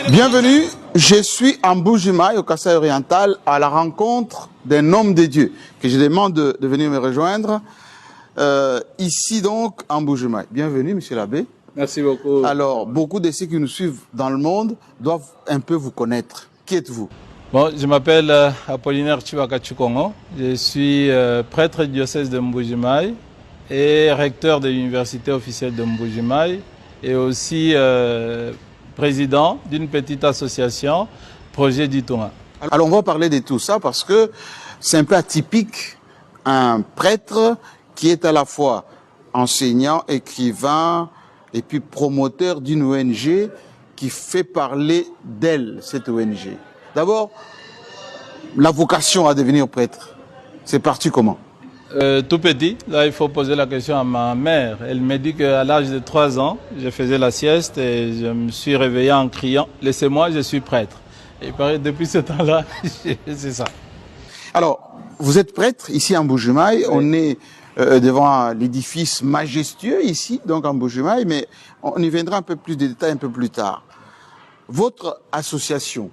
Bienvenue, je suis en Mbuji-Mayi, au Kasaï oriental, à la rencontre d'un homme de Dieu, que je demande de venir me rejoindre, ici donc, en Mbuji-Mayi. Bienvenue, monsieur l'abbé. Merci beaucoup. Alors, beaucoup de ceux qui nous suivent dans le monde doivent un peu vous connaître. Qui êtes-vous? Bon, je m'appelle Apollinaire Chibaka Chukongo. Je suis prêtre du diocèse de Mbuji-Mayi et recteur de l'université officielle de Mbuji-Mayi et aussi président d'une petite association, Projet d'Itunga. Alors, on va parler de tout ça parce que c'est un peu atypique, un prêtre qui est à la fois enseignant, écrivain et puis promoteur d'une ONG qui fait parler d'elle, cette ONG. D'abord, la vocation à devenir prêtre, c'est parti comment? Tout petit, là il faut poser la question à ma mère. Elle me dit qu'à l'âge de 3 ans, je faisais la sieste et je me suis réveillé en criant « Laissez-moi, je suis prêtre ». Et depuis ce temps-là, c'est ça. Alors, vous êtes prêtre ici en Mbuji-Mayi, oui. On est devant l'édifice majestueux ici, donc en Mbuji-Mayi, mais on y viendra un peu plus de détails un peu plus tard. Votre association,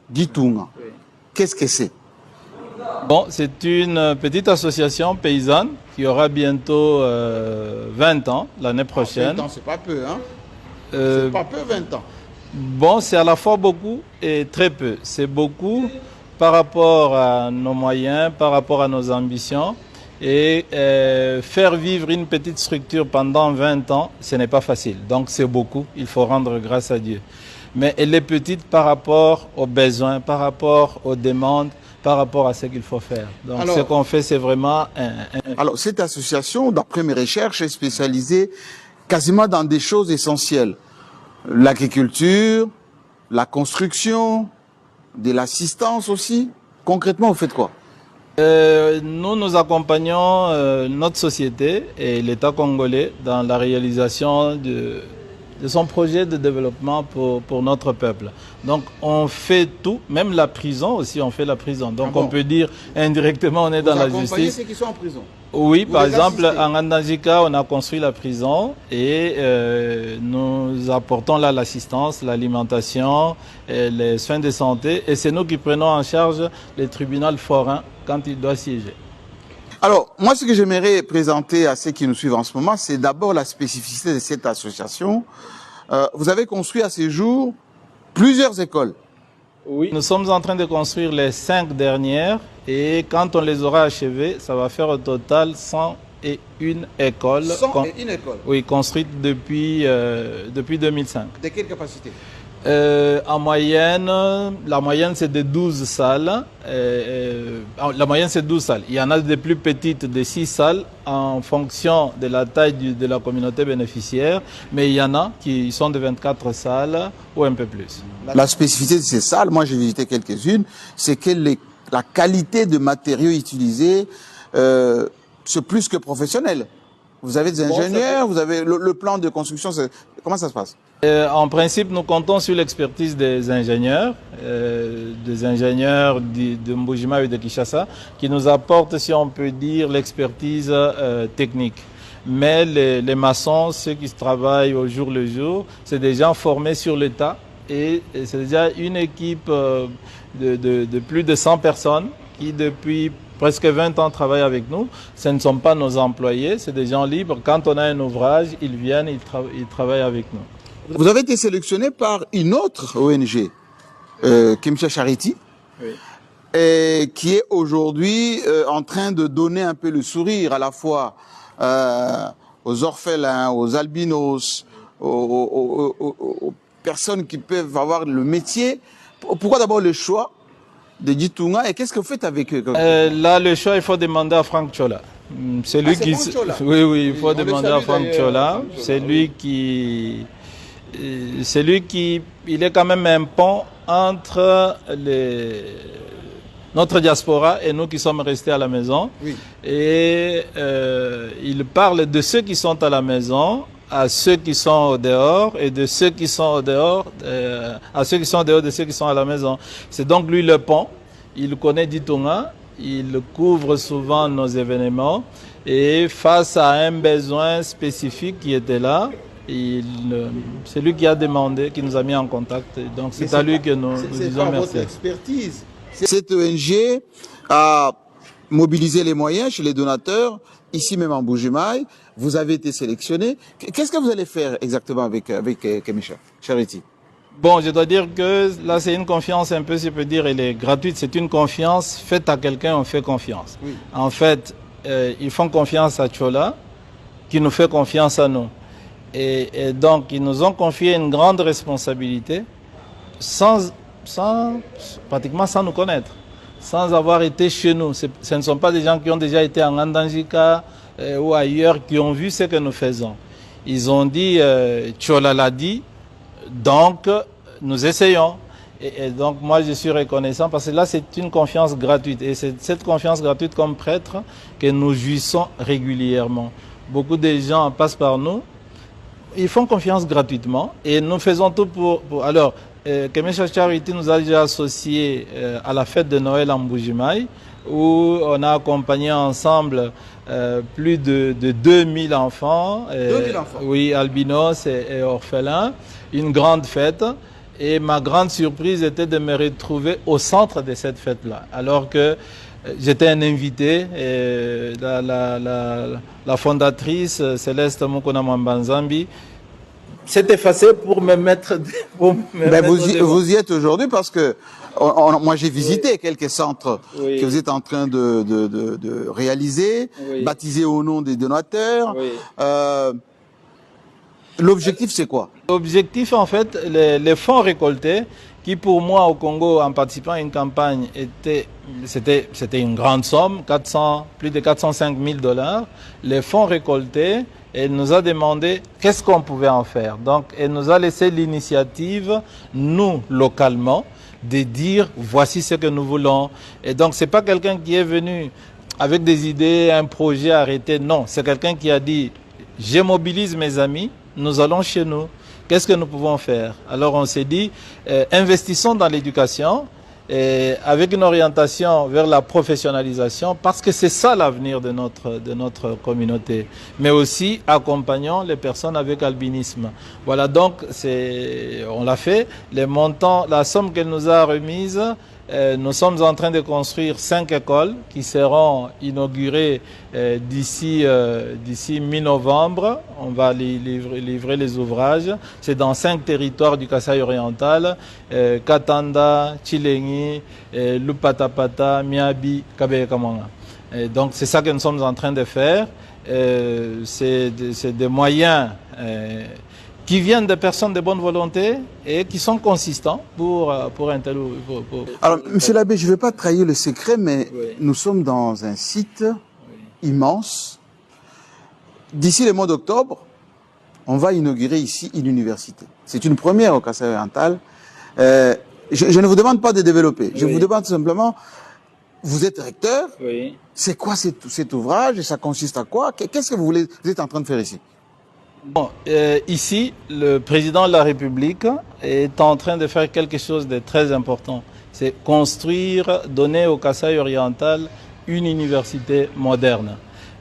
d'Itunga, oui. Qu'est-ce que c'est? Bon, c'est une petite association paysanne qui aura bientôt 20 ans l'année prochaine. 20 ans, c'est pas peu, hein? C'est pas peu, 20 ans. Bon, c'est à la fois beaucoup et très peu. C'est beaucoup par rapport à nos moyens, par rapport à nos ambitions. Et faire vivre une petite structure pendant 20 ans, ce n'est pas facile. Donc c'est beaucoup, il faut rendre grâce à Dieu. Mais elle est petite par rapport aux besoins, par rapport aux demandes, par rapport à ce qu'il faut faire. Donc alors, ce qu'on fait, c'est vraiment Alors, cette association, d'après mes recherches, est spécialisée quasiment dans des choses essentielles. L'agriculture, la construction, de l'assistance aussi. Concrètement, vous faites quoi? Nous accompagnons notre société et l'État congolais dans la réalisation de son projet de développement pour notre peuple. Donc on fait tout, même la prison aussi, on fait la prison. Donc on peut dire indirectement on est dans la justice. Vous accompagnez ceux qui sont en prison? Oui, par exemple en Andajika on a construit la prison et nous apportons là l'assistance, l'alimentation, les soins de santé et c'est nous qui prenons en charge les tribunaux forains quand il doit siéger. Alors, moi, ce que j'aimerais présenter à ceux qui nous suivent en ce moment, c'est d'abord la spécificité de cette association. Vous avez construit à ce jour plusieurs écoles. Oui, nous sommes en train de construire les 5 dernières et quand on les aura achevées, ça va faire au total 101 écoles. 101 écoles? Oui, construites depuis 2005. De quelle capacité? En moyenne, la moyenne c'est de 12 salles. La moyenne c'est 12 salles. Il y en a des plus petites de 6 salles en fonction de la taille de la communauté bénéficiaire. Mais il y en a qui sont de 24 salles ou un peu plus. La spécificité de ces salles, moi j'ai visité quelques-unes, c'est que la qualité de matériaux utilisés, c'est plus que professionnel. Vous avez des ingénieurs, vous avez le plan de construction, comment ça se passe? En principe, nous comptons sur l'expertise des ingénieurs de Mbuji-Mayi et de Kinshasa, qui nous apportent, si on peut dire, l'expertise technique. Mais les maçons, ceux qui travaillent au jour le jour, c'est des gens formés sur l'État et c'est déjà une équipe de plus de 100 personnes qui, depuis presque 20 ans, travaillent avec nous. Ce ne sont pas nos employés, c'est des gens libres. Quand on a un ouvrage, ils viennent, ils travaillent avec nous. Vous avez été sélectionné par une autre ONG, Kimcha Charity, oui. Et qui est aujourd'hui en train de donner un peu le sourire à la fois aux orphelins, aux albinos, aux personnes qui peuvent avoir le métier. Pourquoi d'abord le choix de Itunga et qu'est-ce que vous faites avec eux? Là, le choix, il faut demander à Franck Chola. C'est lui qui... Oui, il faut demander à Franck Chola. C'est lui qui... il est quand même un pont entre notre diaspora et nous qui sommes restés à la maison. Oui. Et il parle de ceux qui sont à la maison, à ceux qui sont au dehors et de ceux qui sont au dehors, à ceux qui sont au dehors de ceux qui sont à la maison. C'est donc lui le pont. Il connaît Ditunga, il couvre souvent nos événements et face à un besoin spécifique qui était là, c'est lui qui a demandé, qui nous a mis en contact. Donc c'est à lui que nous disons merci. Votre expertise. Cette ONG a mobilisé les moyens chez les donateurs, ici même en Bujumaï. Vous avez été sélectionné. Qu'est-ce que vous allez faire exactement avec Kemisha Charity? Bon, je dois dire que là, c'est une confiance un peu, si je peux dire, elle est gratuite. C'est une confiance faite à quelqu'un, on fait confiance. Oui. En fait, ils font confiance à Chola, qui nous fait confiance à nous. Et donc, ils nous ont confié une grande responsabilité pratiquement sans nous connaître, sans avoir été chez nous. Ce ne sont pas des gens qui ont déjà été en Andanjika ou ailleurs, qui ont vu ce que nous faisons. Ils ont dit, Chola l'a dit, donc nous essayons. Et donc moi je suis reconnaissant parce que là c'est une confiance gratuite. Et c'est cette confiance gratuite comme prêtre que nous jouissons régulièrement. Beaucoup de gens passent par nous. Ils font confiance gratuitement et nous faisons tout pour... Alors, Kemisha Charity nous a déjà associés à la fête de Noël en Bujumaï, où on a accompagné ensemble plus de 2000 enfants. 2000 enfants? Oui, albinos et orphelins. Une grande fête. Et ma grande surprise était de me retrouver au centre de cette fête-là, alors que j'étais un invité. Et la fondatrice, Céleste Mukona Mwambanzambi, s'est effacée pour me mettre... vous y êtes aujourd'hui parce que moi j'ai visité quelques centres que vous êtes en train de réaliser, baptisés au nom des donateurs. L'objectif c'est quoi? L'objectif en fait, les fonds récoltés, qui pour moi au Congo en participant à une campagne c'était une grande somme, plus de 405 000 $. Les fonds récoltés, elle nous a demandé qu'est-ce qu'on pouvait en faire. Donc elle nous a laissé l'initiative, nous localement, de dire voici ce que nous voulons. Et donc c'est pas quelqu'un qui est venu avec des idées, un projet arrêté. Non, c'est quelqu'un qui a dit je mobilise mes amis, nous allons chez nous. Qu'est-ce que nous pouvons faire? Alors on s'est dit, investissons dans l'éducation avec une orientation vers la professionnalisation parce que c'est ça l'avenir de notre communauté. Mais aussi accompagnons les personnes avec albinisme. Voilà, donc on l'a fait. Les montants, la somme qu'elle nous a remise, nous sommes en train de construire 5 écoles qui seront inaugurées d'ici mi-novembre. On va livrer les ouvrages. C'est dans 5 territoires du Kasaï oriental, Katanda, Chilengi, Lupatapata, Miabi, Kabeyakamanga. Donc c'est ça que nous sommes en train de faire. C'est des moyens qui viennent de personnes de bonne volonté et qui sont consistants pour un tel... Alors, Monsieur l'abbé, je ne vais pas trahir le secret, mais nous sommes dans un site immense. D'ici le mois d'octobre, on va inaugurer ici une université. C'est une première au Kasaï oriental. Je ne vous demande pas de développer. Je vous demande simplement, vous êtes recteur. C'est quoi cet ouvrage et ça consiste à quoi? Qu'est-ce que vous êtes en train de faire ici? Bon, ici, le président de la République est en train de faire quelque chose de très important. C'est construire, donner au Kasaï oriental une université moderne.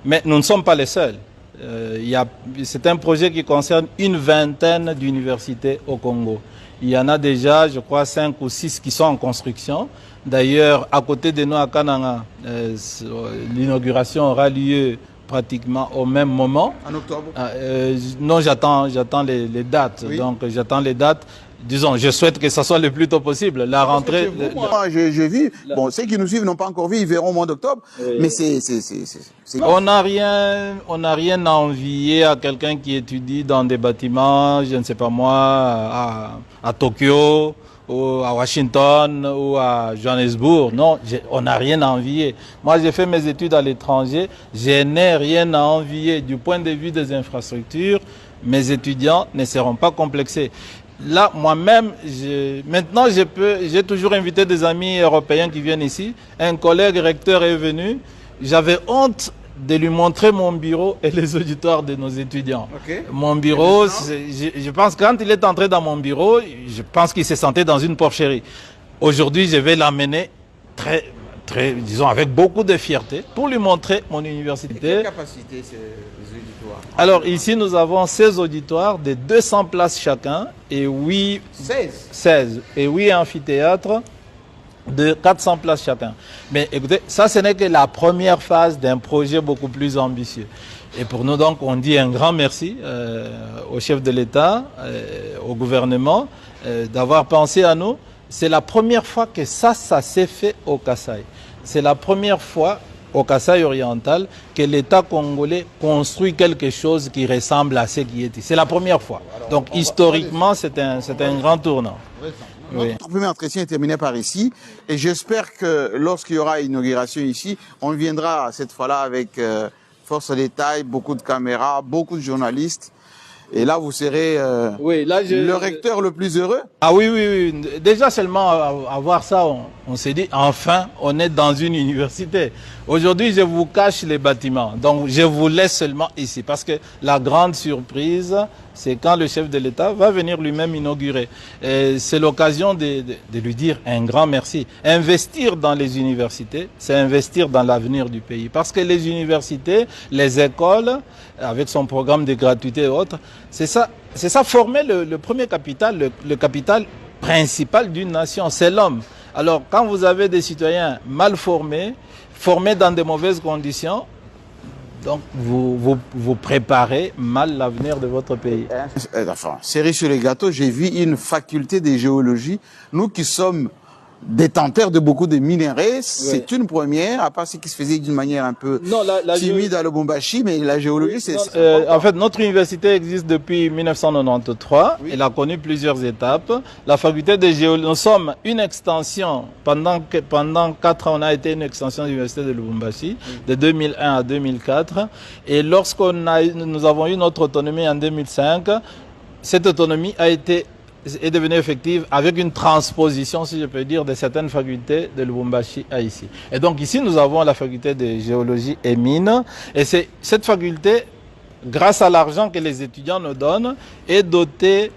Mais nous ne sommes pas les seuls. C'est un projet qui concerne une vingtaine d'universités au Congo. Il y en a déjà, je crois, 5 ou 6 qui sont en construction. D'ailleurs, à côté de nous, à Kananga, l'inauguration aura lieu pratiquement au même moment. En octobre? Non, j'attends les dates. Oui. Donc j'attends les dates. Disons, je souhaite que ça soit le plus tôt possible. La rentrée... Moi, je vis. Bon, ceux qui nous suivent n'ont pas encore vu, ils verront au mois d'octobre. Mais c'est... On n'a rien à envier à quelqu'un qui étudie dans des bâtiments, je ne sais pas moi, à Tokyo ou à Washington ou à Johannesburg. Non, on n'a rien à envier. Moi, j'ai fait mes études à l'étranger. Je n'ai rien à envier du point de vue des infrastructures. Mes étudiants ne seront pas complexés. Là, moi-même, maintenant, j'ai toujours invité des amis européens qui viennent ici. Un collègue recteur est venu. J'avais honte de lui montrer mon bureau et les auditoires de nos étudiants. Okay. Mon bureau, je pense que quand il est entré dans mon bureau, je pense qu'il se sentait dans une porcherie. Aujourd'hui, je vais l'amener disons, avec beaucoup de fierté pour lui montrer mon université. Et quelle capacité ces auditoires? Alors ici, nous avons 16 auditoires de 200 places chacun et 16 et 8 amphithéâtres de 400 places chacun. Mais écoutez, ça ce n'est que la première phase d'un projet beaucoup plus ambitieux. Et pour nous donc, on dit un grand merci au chef de l'État, au gouvernement, d'avoir pensé à nous. C'est la première fois que ça s'est fait au Kasaï. C'est la première fois au Kasaï oriental que l'État congolais construit quelque chose qui ressemble à ce qui est ici. C'est la première fois. Donc historiquement, c'est un grand tournant. Notre premier entretien est terminé par ici et j'espère que lorsqu'il y aura inauguration ici, on viendra cette fois-là avec force de détail, beaucoup de caméras, beaucoup de journalistes. Et là, vous serez le recteur le plus heureux. Ah oui. Déjà seulement à voir ça, on s'est dit, enfin, on est dans une université. Aujourd'hui, je vous cache les bâtiments. Donc, je vous laisse seulement ici. Parce que la grande surprise, c'est quand le chef de l'État va venir lui-même inaugurer. C'est l'occasion de lui dire un grand merci. Investir dans les universités, c'est investir dans l'avenir du pays. Parce que les universités, les écoles, avec son programme de gratuité et autres, c'est ça former le premier capital, le capital principal d'une nation, c'est l'homme. Alors, quand vous avez des citoyens mal formés dans de mauvaises conditions, donc vous préparez mal l'avenir de votre pays. Enfin, cerise sur les gâteaux, j'ai vu une faculté de géologie. Nous qui sommes détenteurs de beaucoup de minerais, c'est une première, à part ce qui se faisait d'une manière un peu timide à Lubumbashi, mais la géologie, c'est... En fait, notre université existe depuis 1993. Elle a connu plusieurs étapes. La faculté de géologie, nous sommes une extension, pendant 4 ans, on a été une extension de l'université de Lubumbashi, de 2001 à 2004. Et nous avons eu notre autonomie en 2005, cette autonomie est devenue effective avec une transposition, si je peux dire, de certaines facultés de Lubumbashi à ici. Et donc ici, nous avons la faculté de géologie et mines. Et c'est cette faculté, grâce à l'argent que les étudiants nous donnent, est dotée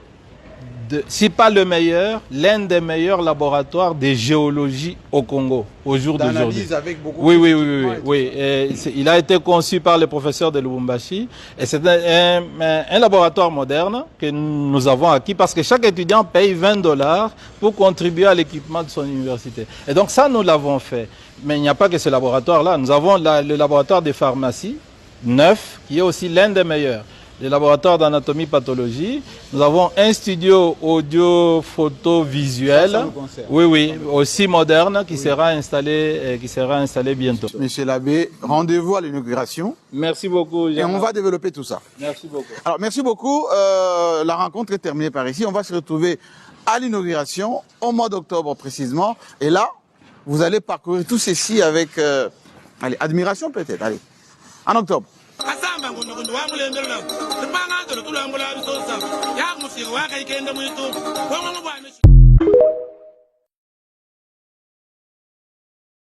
de, si pas le meilleur, l'un des meilleurs laboratoires de géologie au Congo, au jour d'aujourd'hui. Oui. Et il a été conçu par les professeurs de Lubumbashi. Et c'est un laboratoire moderne que nous avons acquis parce que chaque étudiant paye $20 pour contribuer à l'équipement de son université. Et donc ça, nous l'avons fait. Mais il n'y a pas que ce laboratoire-là. Nous avons le laboratoire de pharmacie, neuf, qui est aussi l'un des meilleurs. Le laboratoire d'anatomie pathologie. Nous avons un studio audio photo visuel. Oui, aussi moderne qui sera installé bientôt. Monsieur l'abbé, rendez-vous à l'inauguration. Merci beaucoup. Et on va développer tout ça. Merci beaucoup. Alors merci beaucoup. La rencontre est terminée par ici. On va se retrouver à l'inauguration au mois d'octobre précisément. Et là, vous allez parcourir tout ceci avec admiration peut-être. Allez, en octobre. Asamba ngundu wamulembera nako. Tipanga ndo tulambula bisosa. Ya musiga wakaikenda mwitu. Kwa mwana bwana